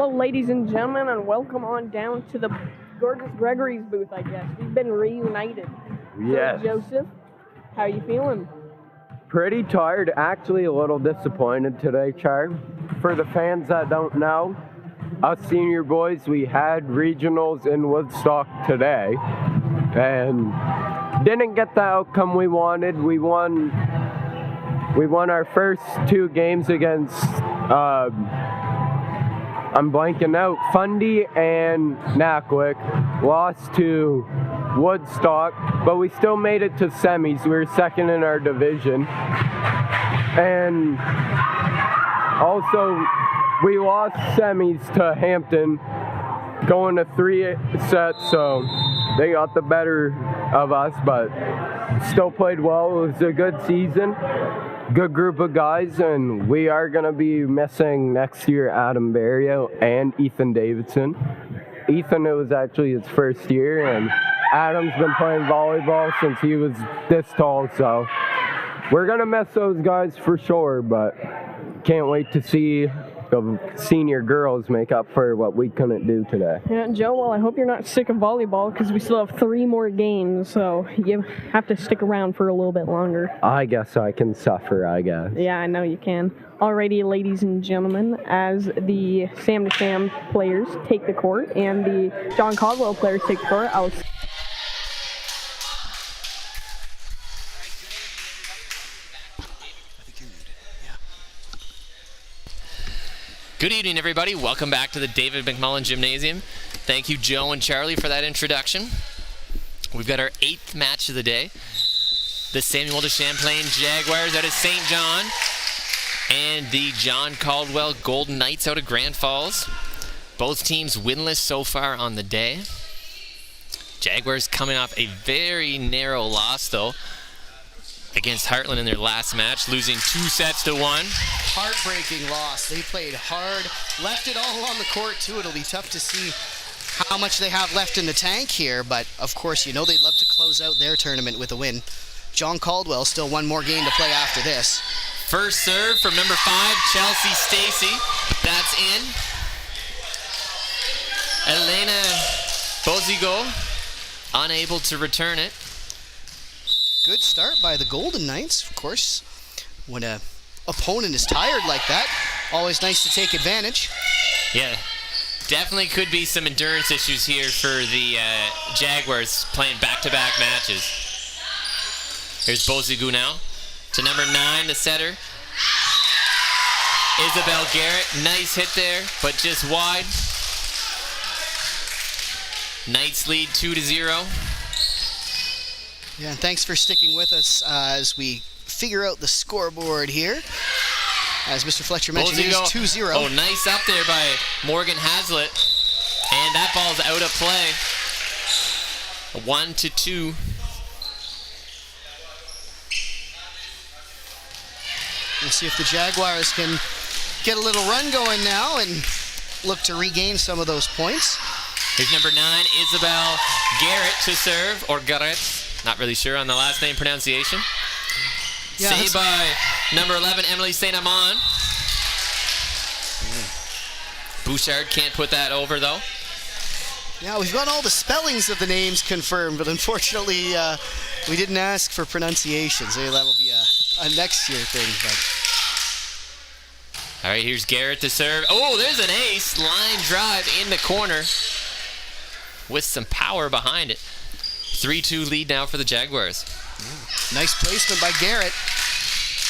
Hello, ladies and gentlemen, and welcome on down to the gorgeous Gregory's booth, I guess. We've been reunited. Yes. So, Joseph, how you feeling? Pretty tired, actually a little disappointed today, Char. For the fans that don't know, us senior boys, we had regionals in Woodstock today, and didn't get the outcome we wanted. We won our first two games against I'm blanking out, Fundy and Nackwick. Lost to Woodstock, but we still made it to semis. We were second in our division. And also, we lost semis to Hampton, going to 3 sets, so they got the better of us, but still played well. It was a good season. Good group of guys, and we are going to be missing next year Adam Barrio and Ethan Davidson. Ethan, it was actually his first year, and Adam's been playing volleyball since he was this tall, so we're going to miss those guys for sure, but can't wait to see the senior girls make up for what we couldn't do today. Yeah, Joe, well, I hope you're not sick of volleyball because we still have 3 more games, so you have to stick around for a little bit longer. I guess I can suffer, I guess. Yeah, I know you can. Alrighty, ladies and gentlemen, as the Sam to Sam players take the court and the John Caldwell players take the court, Good evening, everybody. Welcome back to the David McMullen Gymnasium. Thank you, Joe and Charlie, for that introduction. We've got our 8th match of the day. The Samuel de Champlain Jaguars out of St. John and the John Caldwell Golden Knights out of Grand Falls. Both teams winless so far on the day. Jaguars coming off a very narrow loss, though, against Heartland in their last match, losing 2-1. Heartbreaking loss. They played hard, left it all on the court too. It'll be tough to see how much they have left in the tank here, but of course, you know they'd love to close out their tournament with a win. John Caldwell still one more game to play after this. First serve from number 5, Chelsea Stacy. That's in. Elena Bozigo unable to return it. Good start by the Golden Knights, of course. When a opponent is tired like that, always nice to take advantage. Yeah, definitely could be some endurance issues here for the Jaguars playing back-to-back matches. Here's Bozigu now to number 9, the setter. Isabel Garrett, nice hit there, but just wide. Knights lead 2-0. Yeah, and thanks for sticking with us as we figure out the scoreboard here. As Mr. Fletcher mentioned, it is 2-0. Oh, nice up there by Morgan Hazlitt. And that ball's out of play. 1-2. We'll see if the Jaguars can get a little run going now and look to regain some of those points. Here's number 9, Isabel Garrett to serve, or Garrett. Not really sure on the last name pronunciation. Yeah, saved by number 11, Emily St. Amand. Bouchard can't put that over, though. Yeah, we've got all the spellings of the names confirmed, but unfortunately, we didn't ask for pronunciations. Maybe that'll be a next year thing. But. All right, here's Garrett to serve. Oh, there's an ace. Line drive in the corner with some power behind it. 3-2 lead now for the Jaguars. Nice placement by Garrett.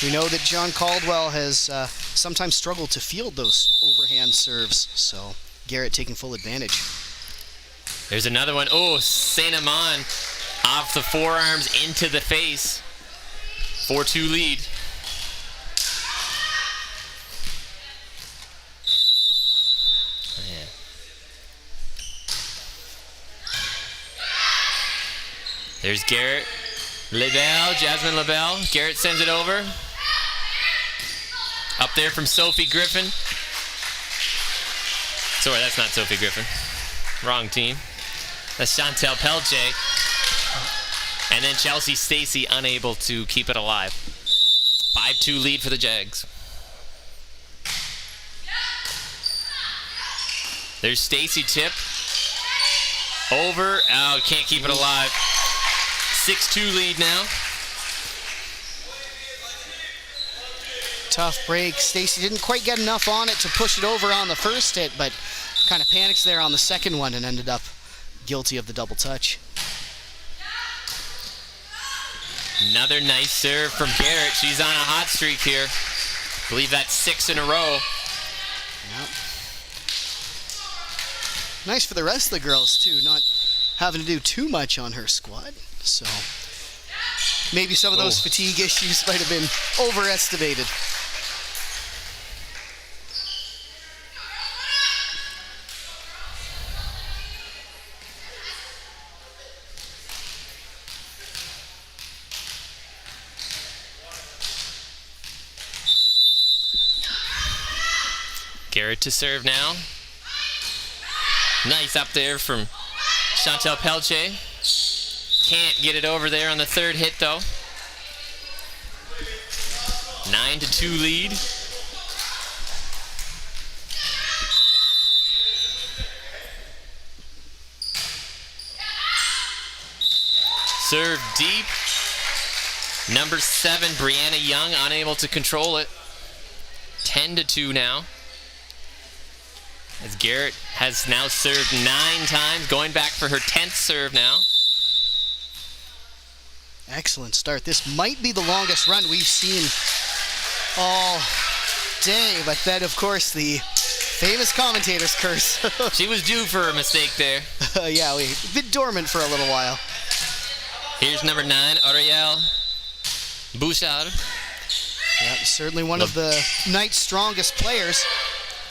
We know that John Caldwell has sometimes struggled to field those overhand serves, so Garrett taking full advantage. There's another one. Oh, St. Amand off the forearms into the face. 4-2 lead. Man. There's Garrett. LaBelle, Jasmine LaBelle. Garrett sends it over. Up there from Sophie Griffin. Sorry, that's not Sophie Griffin. Wrong team. That's Chantel Pelche. And then Chelsea Stacy unable to keep it alive. 5-2 lead for the Jags. There's Stacy tip. Over. Oh, can't keep it alive. 6-2 lead now. Tough break. Stacy didn't quite get enough on it to push it over on the first hit, but kind of panics there on the second one and ended up guilty of the double touch. Another nice serve from Garrett. She's on a hot streak here. I believe that's 6 in a row. Yep. Nice for the rest of the girls, too, not having to do too much on her squad. So maybe some of those fatigue issues might have been overestimated. Garrett to serve now. Nice up there from Chantal Pelche. Can't get it over there on the third hit though. 9-2 lead. Serve deep. Number 7, Brianna Young, unable to control it. 10-2 now. As Garrett has now served 9 times, going back for her 10th serve now. Excellent start. This might be the longest run we've seen all day, but then, of course, the famous commentator's curse. She was due for a mistake there. Yeah, we've been dormant for a little while. Here's number 9, Ariel Bouchard. Yeah, certainly one of the night's strongest players.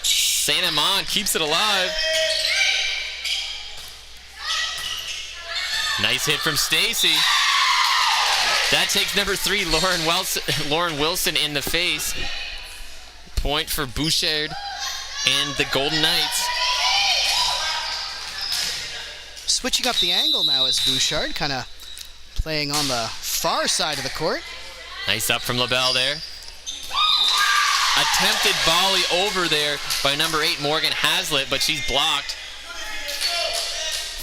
Saint Amand keeps it alive. Nice hit from Stacy. That takes number 3, Lauren Wilson in the face. Point for Bouchard and the Golden Knights. Switching up the angle now is Bouchard, kind of playing on the far side of the court. Nice up from LaBelle there. Attempted volley over there by number 8, Morgan Hazlitt, but she's blocked.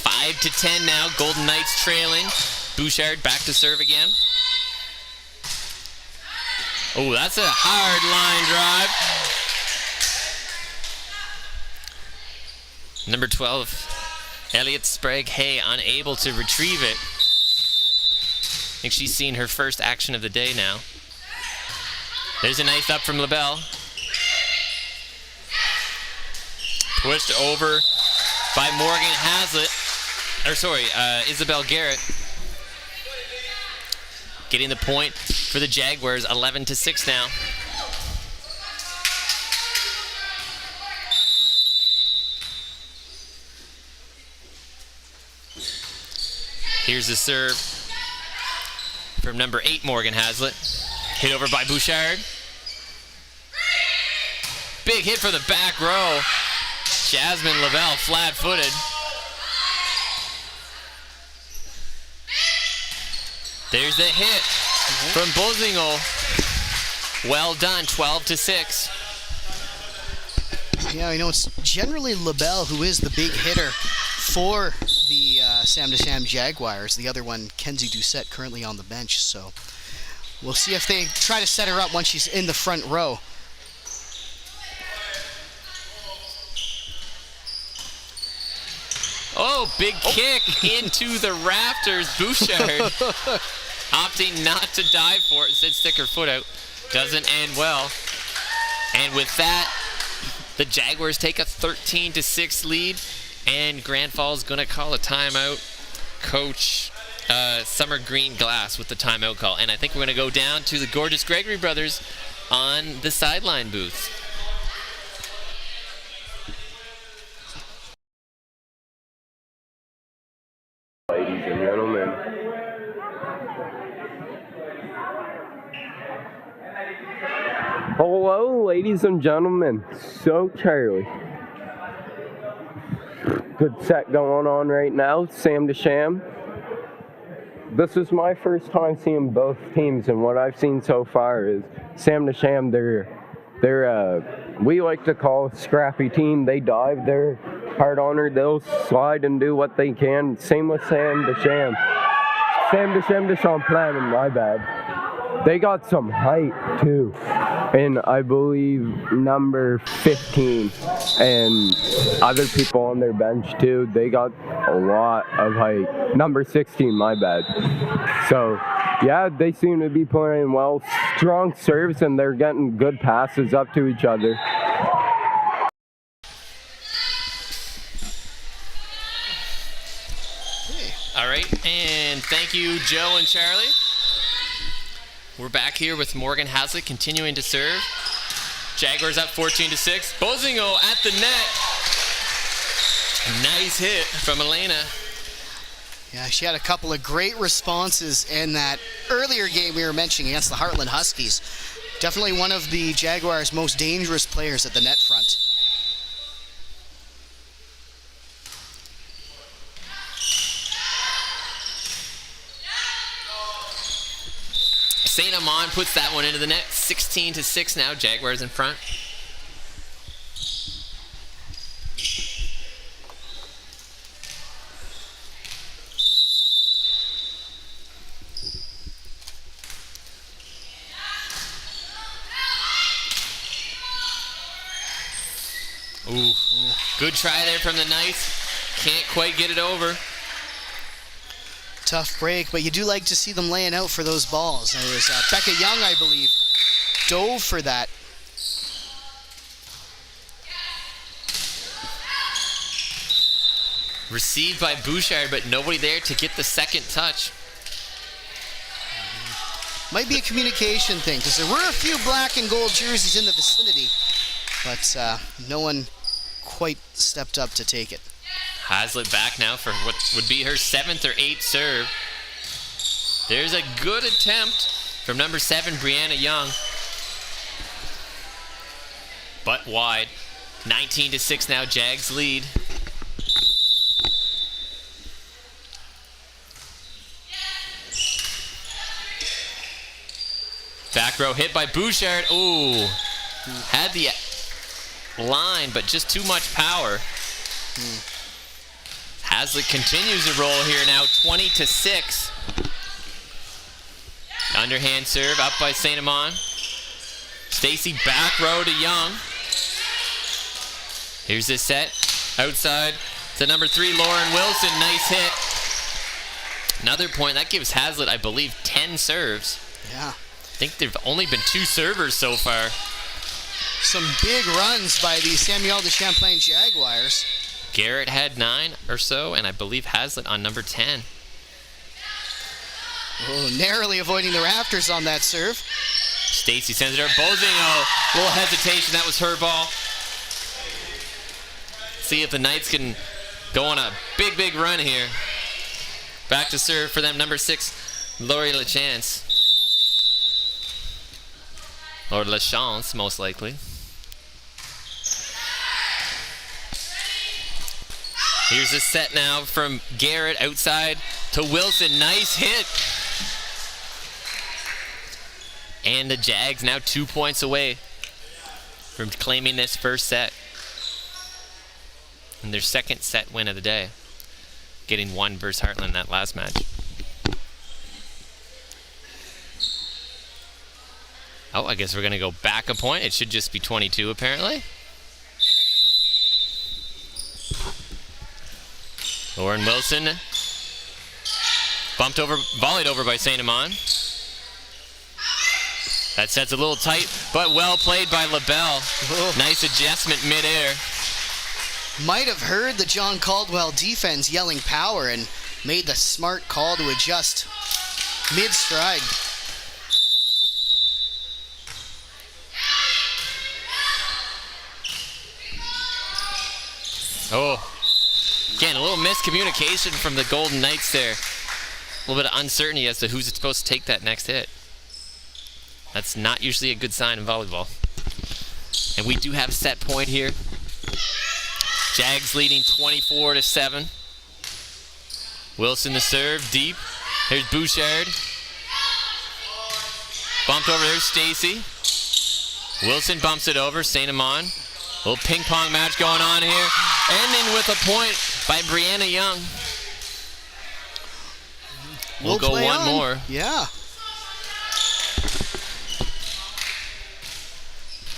5-10 now, Golden Knights trailing. Bouchard back to serve again. Oh, that's a hard line drive. Number 12, Elliot Sprague-Hay, unable to retrieve it. I think she's seen her first action of the day now. There's a nice up from LaBelle. Pushed over by Morgan Hazlitt. Isabel Garrett. Getting the point for the Jaguars, 11-6 now. Here's the serve from number 8, Morgan Hazlitt. Hit over by Bouchard. Big hit for the back row. Jasmine LaBelle flat-footed. There's the hit from Bozingel. Well done, 12-6. Yeah, you know, it's generally LaBelle who is the big hitter for the Sam Desham Jaguars. The other one, Kenzie Doucette, currently on the bench. So we'll see if they try to set her up once she's in the front row. Oh, big kick into the rafters. Bouchard opting not to dive for it. Instead, stick her foot out. Doesn't end well. And with that, the Jaguars take a 13-6 lead. And Grand Falls going to call a timeout. Coach Summer Green Glass with the timeout call. And I think we're going to go down to the gorgeous Gregory brothers on the sideline booth. Ladies and gentlemen. Hello, ladies and gentlemen. So, Charlie. Good set going on right now. Sam Desham. This is my first time seeing both teams, and what I've seen so far is Sam Desham, they're we like to call a scrappy team. They dive. hard on her, they'll slide and do what they can. Same with Sam de Champlain, my bad. They got some height too. And I believe number 15 and other people on their bench too, they got a lot of height. Number 16, my bad. So yeah, they seem to be playing well. Strong serves, and they're getting good passes up to each other. All right, and thank you, Joe and Charlie. We're back here with Morgan Hazlitt continuing to serve. Jaguars up 14-6. Bozingo at the net. Nice hit from Elena. Yeah, she had a couple of great responses in that earlier game we were mentioning against the Heartland Huskies. Definitely one of the Jaguars' most dangerous players at the net front. St. Amand puts that one into the net. 16-6 now. Jaguars in front. Ooh, good try there from the Knights. Can't quite get it over. Tough break, but you do like to see them laying out for those balls. There was Becca Young, I believe, dove for that. Received by Bouchard, but nobody there to get the second touch. Might be a communication thing, because there were a few black and gold jerseys in the vicinity, but no one quite stepped up to take it. Hazlitt back now for what would be her 7th or 8th serve. There's a good attempt from number 7, Brianna Young. But wide. 19-6 now, Jags lead. Back row hit by Bouchard. Ooh. Had the line, but just too much power. Hazlitt continues to roll here now, 20-6. Underhand serve up by St. Amand. Stacy back row to Young. Here's this set. Outside to number 3, Lauren Wilson. Nice hit. Another point. That gives Hazlitt, I believe, 10 serves. Yeah. I think there've only been 2 servers so far. Some big runs by the Samuel de Champlain Jaguars. Garrett had 9 or so, and I believe Hazlitt on number 10. Oh, narrowly avoiding the rafters on that serve. Stacy sends it over. Bozingo, little hesitation. That was her ball. See if the Knights can go on a big, big run here. Back to serve for them, number 6, Lori LaChance. Or LaChance, most likely. Here's a set now from Garrett outside to Wilson. Nice hit. And the Jags now 2 points away from claiming this first set. And their second set win of the day. Getting 1 versus Heartland that last match. Oh, I guess we're going to go back a point. It should just be 22 apparently. Lauren Wilson bumped over, volleyed over by St. Amand. That set's a little tight, but well played by LaBelle. Nice adjustment midair. Might have heard the John Caldwell defense yelling power and made the smart call to adjust mid-stride. Oh, again, a little miscommunication from the Golden Knights there. A little bit of uncertainty as to who's supposed to take that next hit. That's not usually a good sign in volleyball. And we do have set point here. Jags leading 24-7. Wilson to serve, deep. Here's Bouchard. Bumped over, there's Stacy. Wilson bumps it over, St. Amand. Little ping pong match going on here. Ending with a point by Brianna Young. We'll go one more. Yeah.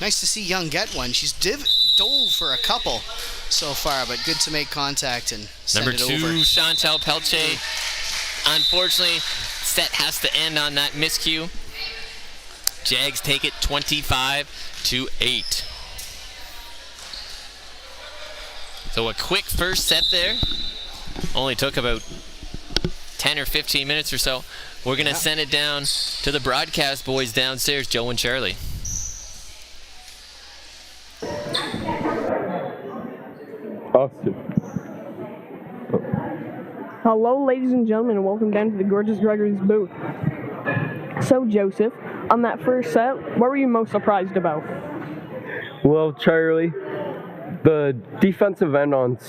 Nice to see Young get one. She's dove for a couple so far, but good to make contact and send Number it 2, over. Chantal Pelche. Unfortunately, set has to end on that miscue. Jags take it 25-8. So a quick first set there. Only took about 10 or 15 minutes or so. We're going to send it down to the broadcast boys downstairs, Joe and Charlie. Austin. Hello, ladies and gentlemen, and welcome down to the gorgeous Gregory's booth. So, Joseph, on that first set, what were you most surprised about? Well, Charlie, the defensive end on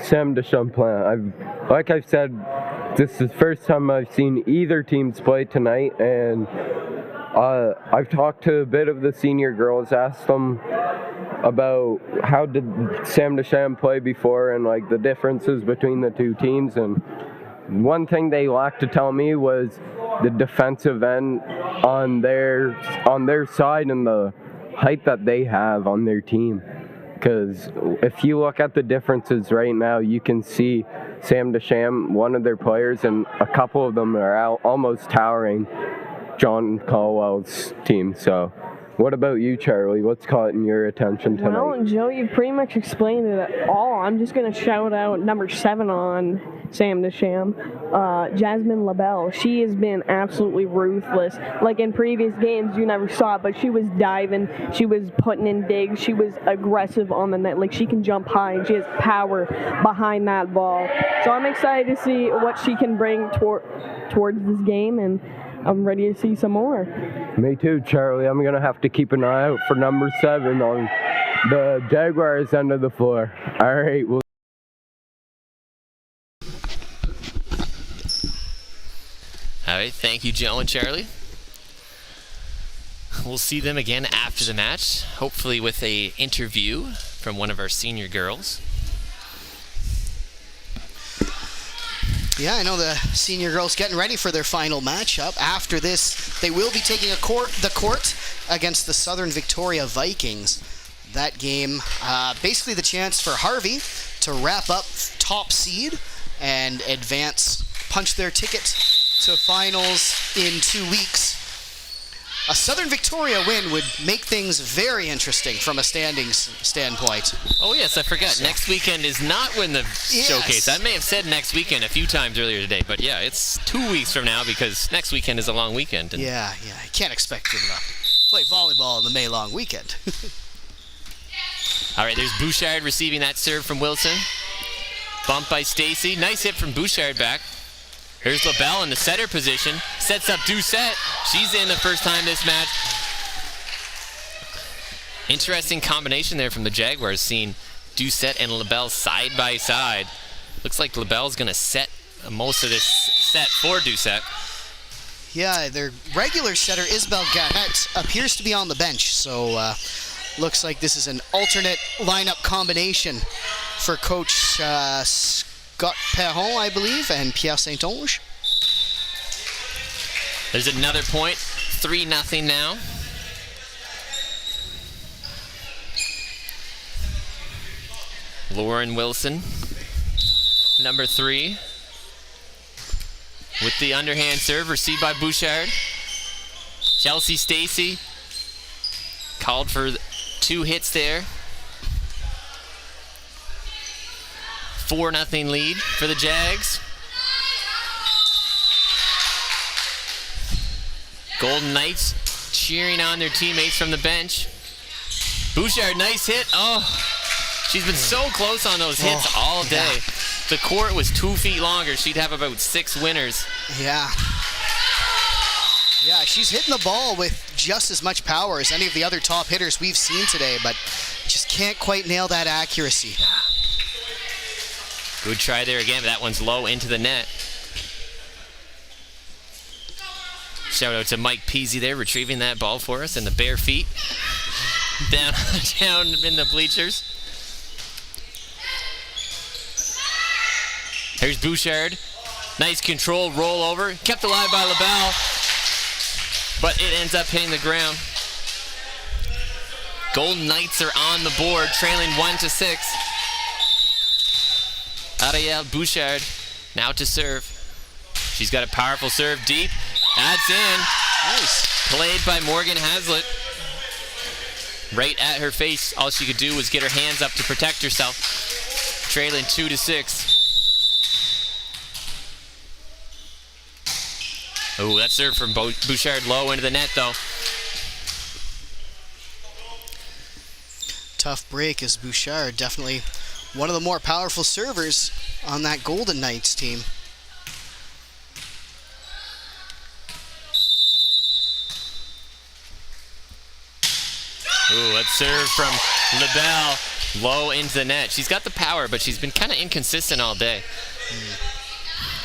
Sam de Champlain. Like I've said, this is the first time I've seen either teams play tonight, and I've talked to a bit of the senior girls, asked them about how did Sam de Champlain play before and like the differences between the two teams, and one thing they lacked to tell me was the defensive end on their side and the height that they have on their team. Because if you look at the differences right now, you can see Sam de Champlain, one of their players, and a couple of them are out almost towering John Caldwell's team. So what about you, Charlie? What's caught in your attention tonight? Well, Joe, you've pretty much explained it all. I'm just going to shout out number 7 on Sam de Champlain, Jasmine LaBelle. She has been absolutely ruthless. Like in previous games, you never saw it, but she was diving. She was putting in digs. She was aggressive on the net. Like, she can jump high, and she has power behind that ball. So I'm excited to see what she can bring towards this game, and I'm ready to see some more. Me too, Charlie. I'm going to have to keep an eye out for number 7 on the Jaguars end of the floor. All right. All right, thank you, Joe and Charlie. We'll see them again after the match, hopefully with an interview from one of our senior girls. Yeah, I know the senior girls getting ready for their final matchup. After this, they will be taking the court against the Southern Victoria Vikings. That game, basically the chance for Harvey to wrap up top seed and punch their ticket to finals in 2 weeks. A Southern Victoria win would make things very interesting from a standings standpoint. Oh yes, I forgot. Next weekend is not when the showcase. I may have said next weekend a few times earlier today, but yeah, it's 2 weeks from now because next weekend is a long weekend. And yeah, I can't expect them to play volleyball on the May long weekend. All right, there's Bouchard receiving that serve from Wilson. Bump by Stacy. Nice hit from Bouchard back. Here's LaBelle in the setter position. Sets up Doucette. She's in the first time this match. Interesting combination there from the Jaguars, seeing Doucette and LaBelle side by side. Looks like LaBelle's going to set most of this set for Doucette. Yeah, their regular setter, Isabel Garrett, appears to be on the bench. So looks like this is an alternate lineup combination for Coach Scott Perron, I believe, and Pierre Saint-Onge. There's another point. 3-0 now. Lauren Wilson, number 3, with the underhand serve received by Bouchard. Chelsea Stacy called for 2 hits there. 4-0 lead for the Jags. Golden Knights cheering on their teammates from the bench. Bouchard, nice hit. Oh, she's been so close on those hits all day. Yeah. The court was 2 feet longer. She'd have about 6 winners. Yeah. Yeah, she's hitting the ball with just as much power as any of the other top hitters we've seen today, but just can't quite nail that accuracy. Good try there again, but that one's low into the net. Shout out to Mike Peasy there, retrieving that ball for us in the bare feet. Down in the bleachers. Here's Bouchard. Nice control roll over. Kept alive by LaBelle, but it ends up hitting the ground. Golden Knights are on the board, trailing 1-6. Ariel Bouchard now to serve. She's got a powerful serve deep. Adds in. Nice. Played by Morgan Hazlitt. Right at her face. All she could do was get her hands up to protect herself. Trailing 2-6. Oh, that serve from Bouchard low into the net, though. Tough break as Bouchard, definitely one of the more powerful servers on that Golden Knights team. Ooh, that serve from LaBelle low into the net. She's got the power, but she's been kind of inconsistent all day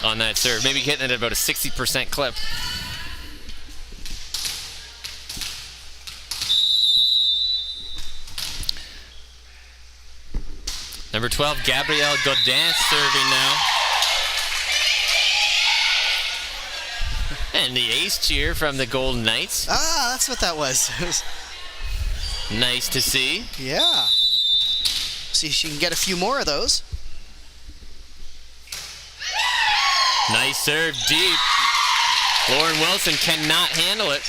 on that serve. Maybe hitting it at about a 60% clip. Number 12, Gabrielle Godin serving now. And the ace cheer from the Golden Knights. Ah, that's what that was. Nice to see. Yeah. See if she can get a few more of those. Nice serve deep. Lauren Wilson cannot handle it.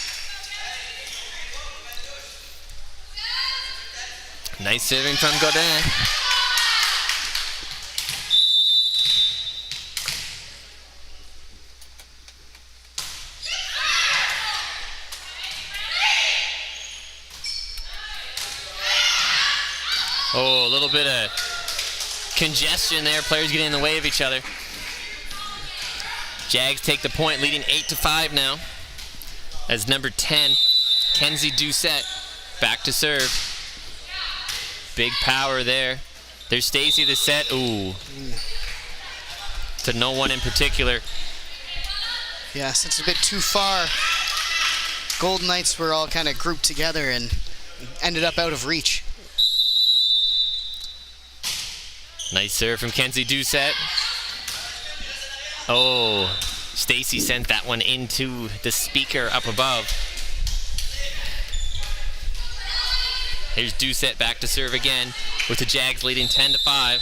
Nice serving from Godin. Oh, a little bit of congestion there. Players getting in the way of each other. Jags take the point, leading 8-5 now. As number 10, Kenzie Doucette, back to serve. Big power there. There's Stacy Doucette. Ooh. To no one in particular. Yeah, since it's a bit too far, Golden Knights were all kind of grouped together and ended up out of reach. Nice serve from Kenzie Doucette. Oh, Stacy sent that one into the speaker up above. Here's Doucette back to serve again, with the Jags leading 10-5.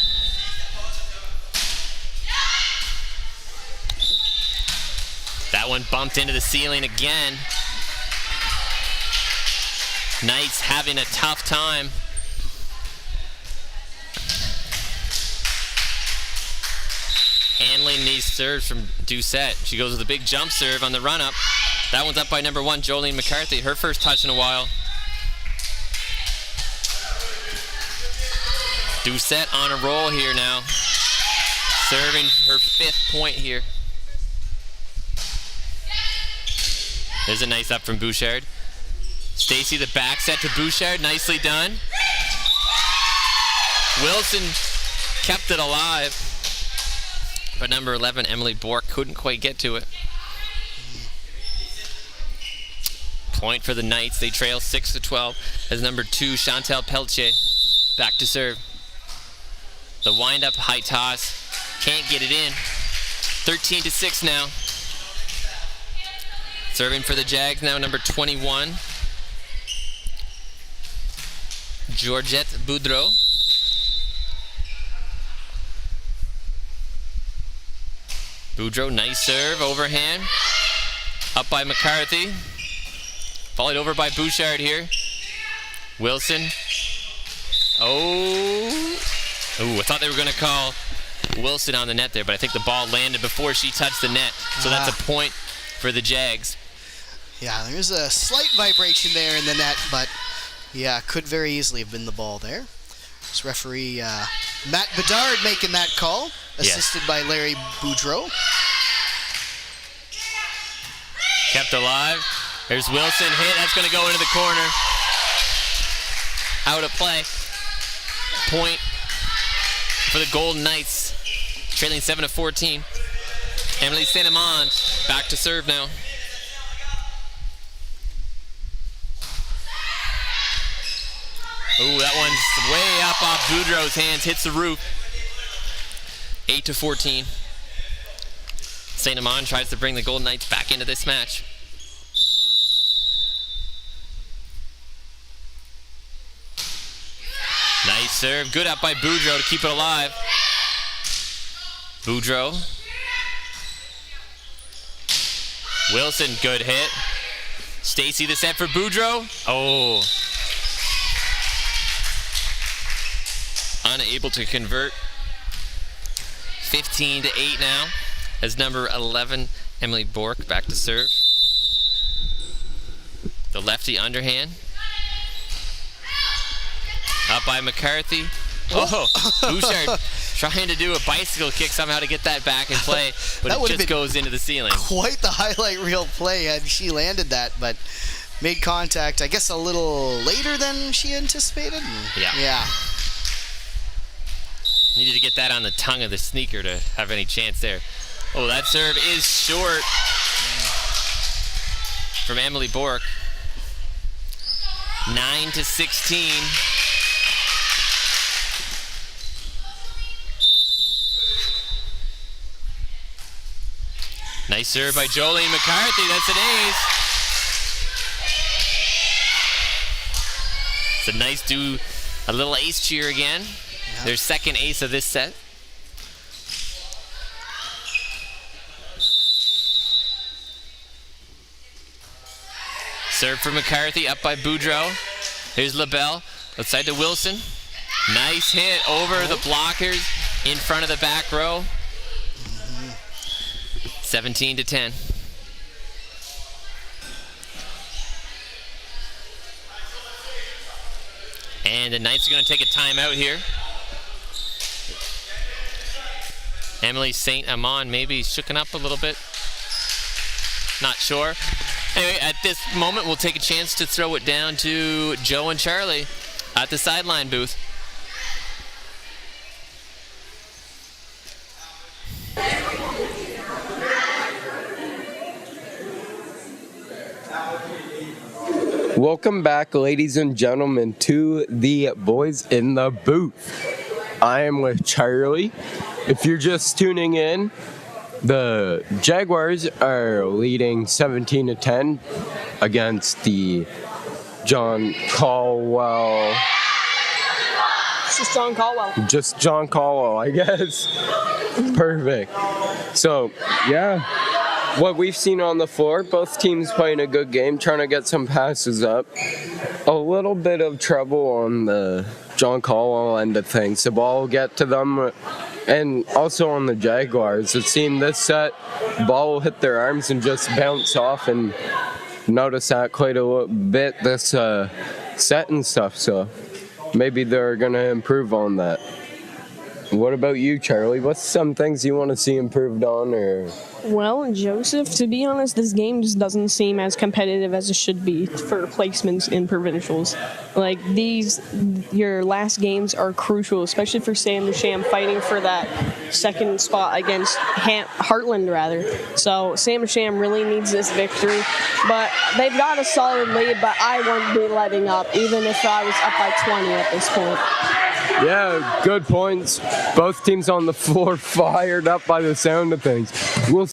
That one bumped into the ceiling again. Knights having a tough time. Handling these serves from Doucette. She goes with a big jump serve on the run-up. That one's up by number 1, Jolene McCarthy. Her first touch in a while. Doucette on a roll here now. Serving her 5th point here. There's a nice up from Bouchard. Stacy, the back set to Bouchard. Nicely done. Wilson kept it alive. But number 11, Emily Bork, couldn't quite get to it. Point for the Knights. They trail 6-12 as number 2, Chantel Peltier, back to serve. The wind-up high toss. Can't get it in. 13-6 now. Serving for the Jags now, number 21, Georgette Boudreau. Boudreau, nice serve, overhand. Up by McCarthy. Volleyed over by Bouchard here. Wilson. Oh, I thought they were going to call Wilson on the net there, but I think the ball landed before she touched the net. So that's a point for the Jags. Yeah, there's a slight vibration there in the net, but yeah, could very easily have been the ball there. It's referee Matt Bedard making that call, assisted by Larry Boudreau. Kept alive. There's Wilson hit. That's going to go into the corner. Out of play. Point for the Golden Knights, trailing 7-14. Emily Saint-Amand back to serve now. Ooh, that one's way up off Boudreau's hands, hits the roof. 8-14. St. Amand tries to bring the Golden Knights back into this match. Nice serve. Good up by Boudreau to keep it alive. Boudreau. Wilson, good hit. Stacy the set for Boudreau. Oh. Unable to convert. 15-8 now. As number 11, Emily Bork, back to serve. The lefty underhand. Up by McCarthy. Oh, Bouchard trying to do a bicycle kick somehow to get that back in play, but it just goes into the ceiling. Quite the highlight reel play had she landed that, but made contact, I guess, a little later than she anticipated. Yeah. Needed to get that on the tongue of the sneaker to have any chance there. Oh, that serve is short from Emily Bork. 9-16. Nice serve by Jolene McCarthy. That's an ace. It's a nice a little ace cheer again. Yep. Their second ace of this set. Serve for McCarthy, up by Boudreau. Here's LaBelle, outside to Wilson. Nice hit over the blockers in front of the back row. 17-10. And the Knights are going to take a timeout here. Emily St. Amand maybe shooken up a little bit. Not sure. Anyway, at this moment, we'll take a chance to throw it down to Joe and Charlie at the sideline booth. Welcome back, ladies and gentlemen, to the Boys in the Booth. I am with Charlie. If you're just tuning in, the Jaguars are leading 17-10 against the John Caldwell. Just John Caldwell. Just John Caldwell, I guess. Perfect. So, yeah. What we've seen on the floor, both teams playing a good game, trying to get some passes up. A little bit of trouble on the John Caldwell end of things. The ball will get to them. And also on the Jaguars, it seemed this set, ball will hit their arms and just bounce off, and notice that quite a little bit this set and stuff. So maybe they're going to improve on that. What about you, Charlie? What's some things you want to see improved on? Or Well, Joseph, to be honest, this game just doesn't seem as competitive as it should be for placements in provincials. Like, your last games are crucial, especially for Sam Ducham fighting for that second spot against Heartland, rather. So Sam Ducham really needs this victory. But they've got a solid lead, but I wouldn't be letting up, even if I was up by 20 at this point. Yeah, good points. Both teams on the floor fired up by the sound of things. We'll All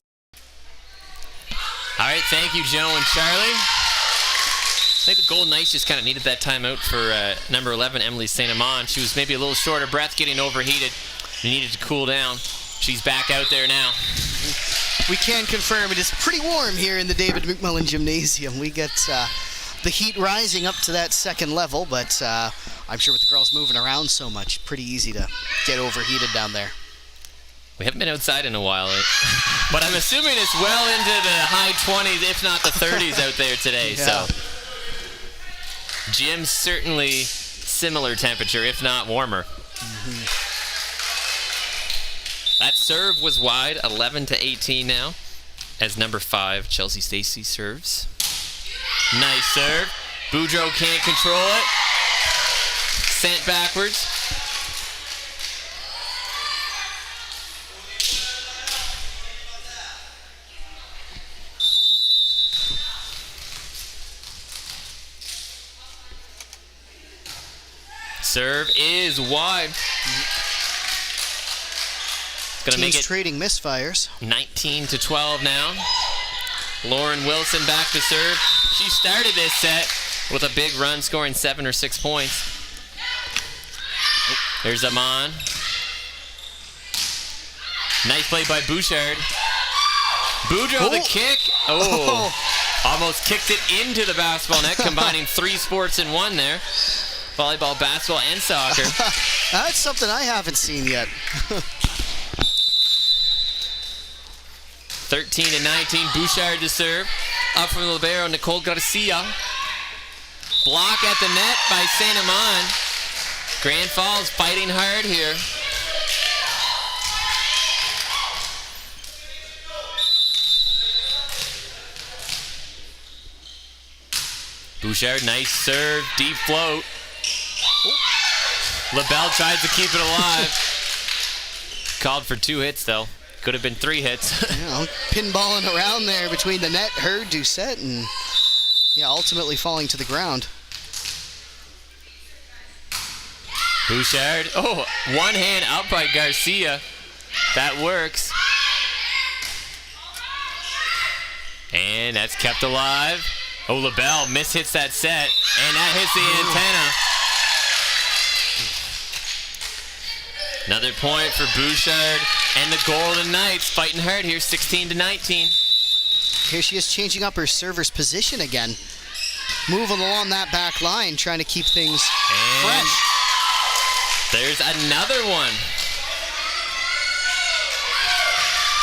right, thank you, Joe and Charlie. I think the Golden Knights just kind of needed that timeout for number 11, Emily St. Amand. She was maybe a little short of breath, getting overheated. She needed to cool down. She's back out there now. We can confirm it is pretty warm here in the David McMullen Gymnasium. We get the heat rising up to that second level, but I'm sure with the girls moving around so much, pretty easy to get overheated down there. We haven't been outside in a while, but I'm assuming it's well into the high 20s, if not the 30s out there today. Yeah. So, gym certainly similar temperature, if not warmer. Mm-hmm. That serve was wide, 11-18 now, as number 5, Chelsea Stacy serves. Nice serve. Boudreau can't control it. Sent backwards. Serve is wide. Gonna make it trading misfires. 19-12 now. Lauren Wilson back to serve. She started this set with a big run, scoring 7 or 6 points. There's Amon. Nice play by Bouchard. Boudreaux the kick. Oh, almost kicked it into the basketball net, combining 3 sports in one there. Volleyball, basketball, and soccer. That's something I haven't seen yet. 13-19, Bouchard to serve. Up from the libero, Nicole Garcia. Block at the net by St. Amand. Grand Falls fighting hard here. Bouchard, nice serve, deep float. LaBelle tries to keep it alive. Called for 2 hits though. Could have been 3 hits. Pinballing around there between the net, her, Doucette, and ultimately falling to the ground. Bouchard, one hand up by Garcia. That works. And that's kept alive. LaBelle mishits that set, and that hits the antenna. Another point for Bouchard and the Golden Knights fighting hard here, 16-19. Here she is changing up her server's position again. Moving along that back line, trying to keep things fresh. There's another one.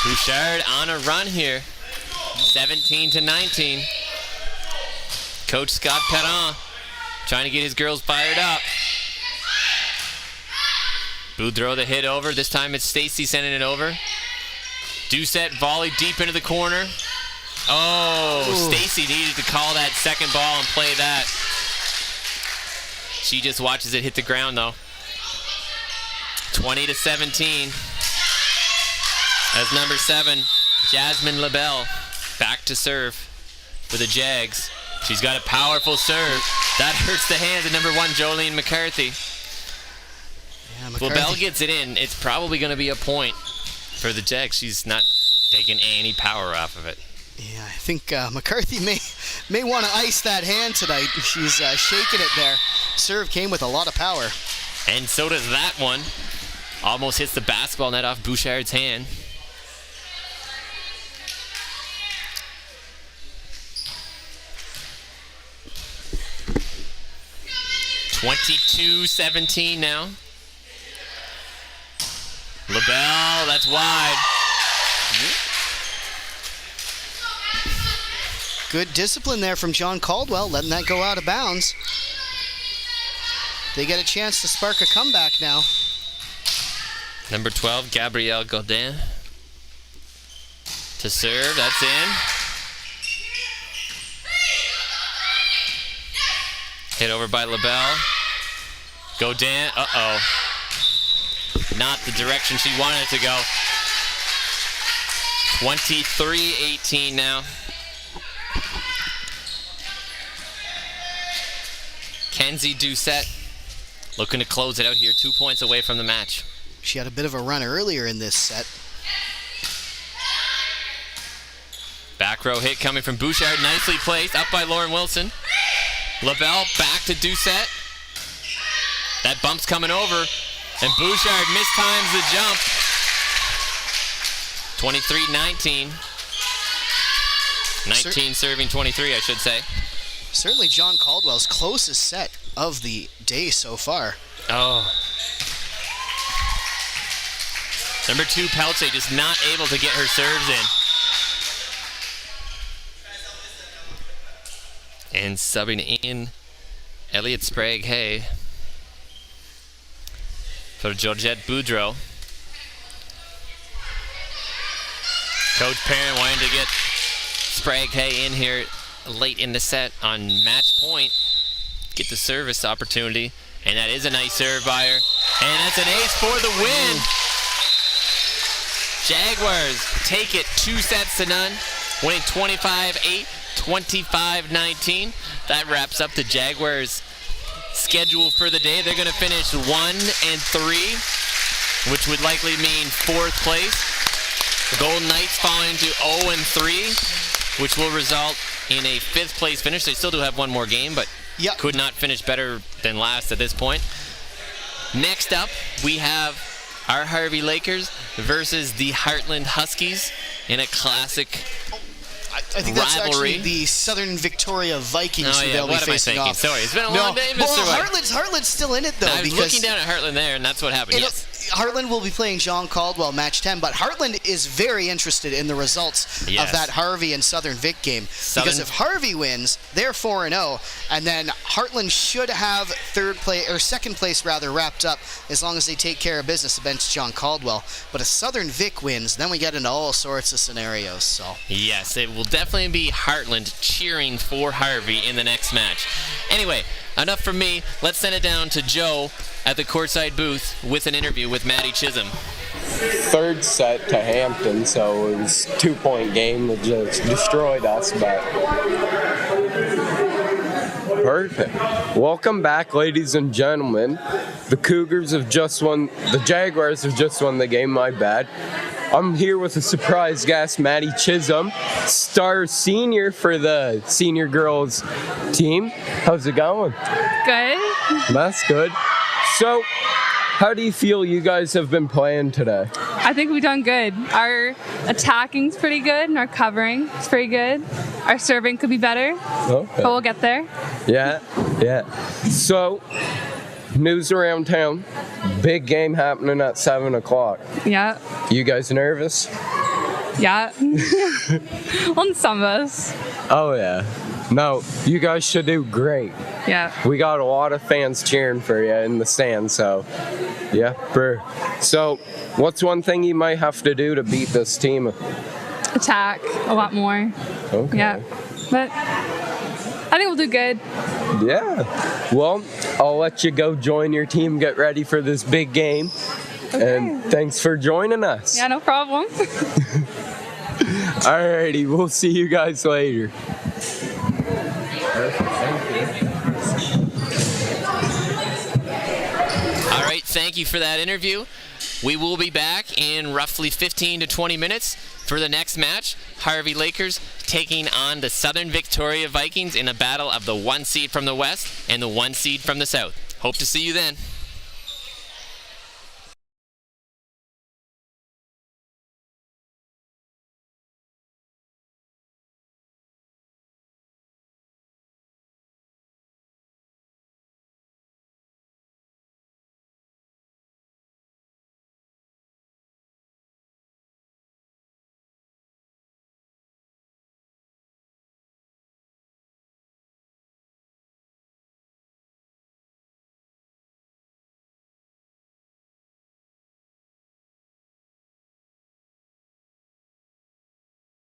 Bouchard on a run here, 17-19. Coach Scott Perrin trying to get his girls fired up. Boudreaux the hit over. This time it's Stacy sending it over. Doucette volley deep into the corner. Stacy needed to call that second ball and play that. She just watches it hit the ground though. 20-17. As number 7, Jasmine LaBelle back to serve for the Jags. She's got a powerful serve. That hurts the hands of number 1, Jolene McCarthy. LaBelle gets it in. It's probably going to be a point for the Jags. She's not taking any power off of it. Yeah, I think McCarthy may want to ice that hand tonight. She's shaking it there. Serve came with a lot of power. And so does that one. Almost hits the basketball net off Bouchard's hand. (22-17) now. LaBelle, that's wide. Good discipline there from John Caldwell, letting that go out of bounds. They get a chance to spark a comeback now. Number 12, Gabrielle Godin to serve. That's in. Hit over by LaBelle. Godin, not the direction she wanted it to go. 23-18 now. Kenzie Doucette looking to close it out here, 2 points away from the match. She had a bit of a run earlier in this set. Back row hit coming from Bouchard, nicely placed, up by Lauren Wilson. LaBelle back to Doucette. That bump's coming over, and Bouchard mistimes the jump. 23-19. 19 serving 23, I should say. Certainly John Caldwell's closest set of the day so far. Number 2, Pelche, just not able to get her serves in. And subbing in Elliot Sprague-Hay for Georgette Boudreaux. Coach Perrin wanted to get Sprague-Hay in here late in the set on match point, get the service opportunity, and that is a nice serve by her. And that's an ace for the win. Jaguars take it 2-0, winning 25-8, 25-19. That wraps up the Jaguars' schedule for the day. They're going to finish 1-3. which would likely mean 4th place. The Golden Knights falling to 0-3, which will result in a 5th place finish. They still do have one more game, but could not finish better than last at this point. Next up, we have our Harvey Lakers versus the Heartland Huskies in a classic I think that's rivalry. actually the Southern Victoria Vikings who they'll be what am I facing thinking? off. Sorry, it's been a long day, Mr. White. Heartland's still in it, though. I was looking down at Heartland there, and that's what happened. Yes. Heartland will be playing John Caldwell match 10, but Heartland is very interested in the results of that Harvey and Southern Vic game. Because if Harvey wins, they're 4-0, and then Heartland should have 2nd place wrapped up as long as they take care of business against John Caldwell. But if Southern Vic wins, then we get into all sorts of scenarios. So yes, it will definitely be Heartland cheering for Harvey in the next match. Anyway, enough from me. Let's send it down to Joe at the courtside booth with an interview with Matty Chisholm. 3rd set to Hampton, so it was a 2-point game that just destroyed us, but perfect. Welcome back, ladies and gentlemen. The Jaguars have just won the game, my bad. I'm here with a surprise guest, Matty Chisholm, star senior for the senior girls team. How's it going? Good. That's good. So, how do you feel you guys have been playing today? I think we've done good. Our attacking's pretty good, and our covering is pretty good. Our serving could be better, but we'll get there. Yeah. So, news around town. Big game happening at 7 o'clock. Yeah. You guys nervous? Yeah. On some of us. Oh, yeah. No, you guys should do great. Yeah. We got a lot of fans cheering for you in the stands, so yeah. So, what's one thing you might have to do to beat this team? Attack a lot more. Okay. Yeah. But I think we'll do good. Yeah. Well, I'll let you go join your team, get ready for this big game. Okay. And thanks for joining us. Yeah, no problem. Alrighty, we'll see you guys later. All right, thank you for that interview. We will be back in roughly 15 to 20 minutes for the next match. Harvey Lakers taking on the Southern Victoria Vikings in a battle of the 1 seed from the west and the 1 seed from the south. Hope to see you then.